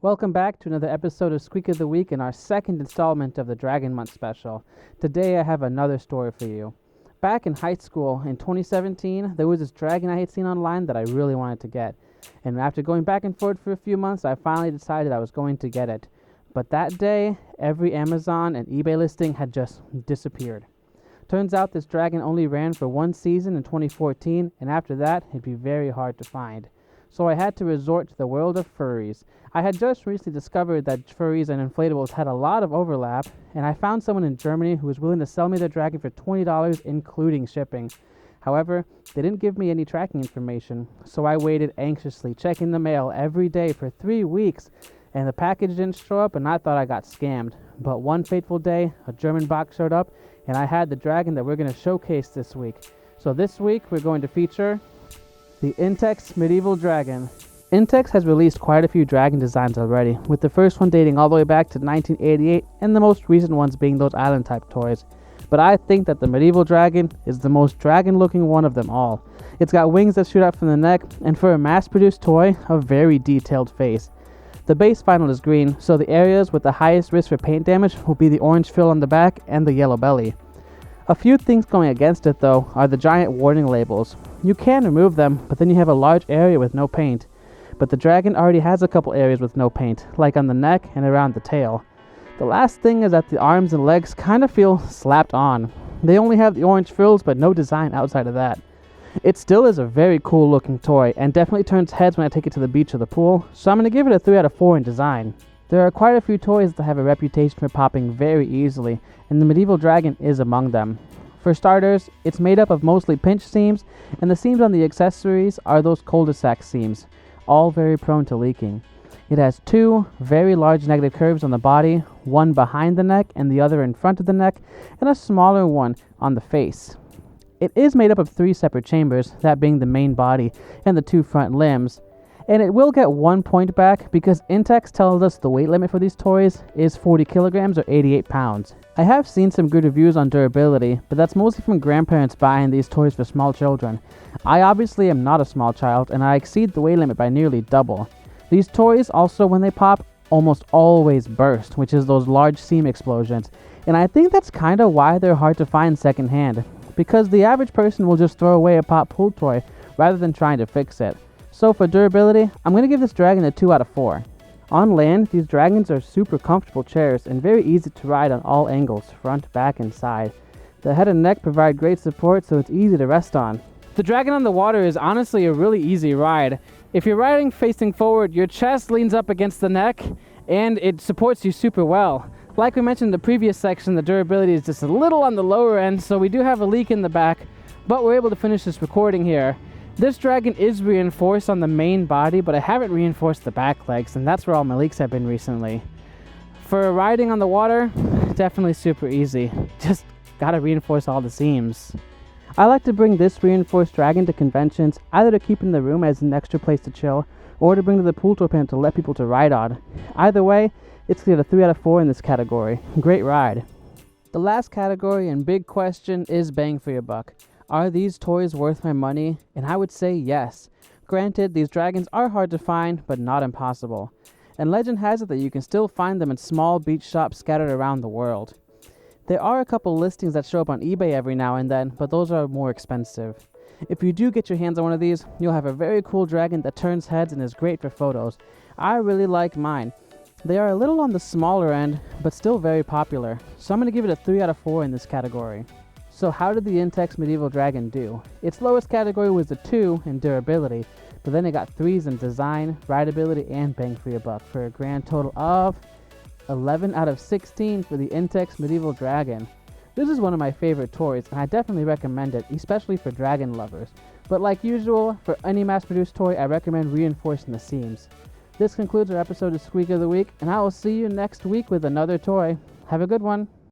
Welcome back to another episode of Squeak of the Week and our second installment of the Dragon Month special. Today I have another story for you. Back in high school in 2017, there was this dragon I had seen online that I really wanted to get. And after going back and forth for a few months, I finally decided I was going to get it. But that day, every Amazon and eBay listing had just disappeared. Turns out this dragon only ran for one season in 2014, and after that, it'd be very hard to find. So I had to resort to the world of furries. I had just recently discovered that furries and inflatables had a lot of overlap, and I found someone in Germany who was willing to sell me their dragon for $20, including shipping. However, they didn't give me any tracking information, so I waited anxiously, checking the mail every day for 3 weeks, and the package didn't show up, and I thought I got scammed. But one fateful day, a German box showed up, and I had the dragon that we're going to showcase this week. So this week, we're going to feature the Intex Medieval Dragon. Intex has released quite a few dragon designs already, with the first one dating all the way back to 1988, and the most recent ones being those island-type toys. But I think that the Medieval Dragon is the most dragon-looking one of them all. It's got wings that shoot out from the neck, and for a mass-produced toy, a very detailed face. The base vinyl is green, so the areas with the highest risk for paint damage will be the orange frill on the back and the yellow belly. A few things going against it though are the giant warning labels. You can remove them, but then you have a large area with no paint. But the dragon already has a couple areas with no paint, like on the neck and around the tail. The last thing is that the arms and legs kind of feel slapped on. They only have the orange frills, but no design outside of that. It still is a very cool looking toy, and definitely turns heads when I take it to the beach or the pool, so I'm going to give it a 3 out of 4 in design. There are quite a few toys that have a reputation for popping very easily, and the Medieval Dragon is among them. For starters, it's made up of mostly pinch seams, and the seams on the accessories are those cul-de-sac seams, all very prone to leaking. It has 2 very large negative curves on the body, one behind the neck and the other in front of the neck, and a smaller one on the face. It is made up of 3 separate chambers, that being the main body and the 2 front limbs. And it will get 1 point back because Intex tells us the weight limit for these toys is 40 kilograms or 88 pounds. I have seen some good reviews on durability, but that's mostly from grandparents buying these toys for small children. I obviously am not a small child, and I exceed the weight limit by nearly double. These toys also, when they pop, almost always burst, which is those large seam explosions. And I think that's kind of why they're hard to find secondhand, because the average person will just throw away a pop pool toy rather than trying to fix it. So for durability, I'm going to give this dragon a 2 out of 4. On land, these dragons are super comfortable chairs and very easy to ride on all angles, front, back, and side. The head and neck provide great support, so it's easy to rest on. The dragon on the water is honestly a really easy ride. If you're riding facing forward, your chest leans up against the neck, and it supports you super well. Like we mentioned in the previous section, the durability is just a little on the lower end, so we do have a leak in the back, but we're able to finish this recording here. This dragon is reinforced on the main body, but I haven't reinforced the back legs, and that's where all my leaks have been recently. For riding on the water, definitely super easy. Just gotta reinforce all the seams. I like to bring this reinforced dragon to conventions, either to keep in the room as an extra place to chill, or to bring to the pool tour pen to let people to ride on. Either way, it's gonna get a 3 out of 4 in this category. Great ride. The last category and big question is bang for your buck. Are these toys worth my money? And I would say yes. Granted, these dragons are hard to find, but not impossible. And legend has it that you can still find them in small beach shops scattered around the world. There are a couple listings that show up on eBay every now and then, but those are more expensive. If you do get your hands on one of these, you'll have a very cool dragon that turns heads and is great for photos. I really like mine. They are a little on the smaller end, but still very popular. So I'm going to give it a 3 out of 4 in this category. So how did the Intex Medieval Dragon do? Its lowest category was a 2 in durability, but then it got 3s in design, rideability, and bang for your buck for a grand total of 11 out of 16 for the Intex Medieval Dragon. This is one of my favorite toys, and I definitely recommend it, especially for dragon lovers. But like usual, for any mass-produced toy, I recommend reinforcing the seams. This concludes our episode of Squeak of the Week, and I will see you next week with another toy. Have a good one.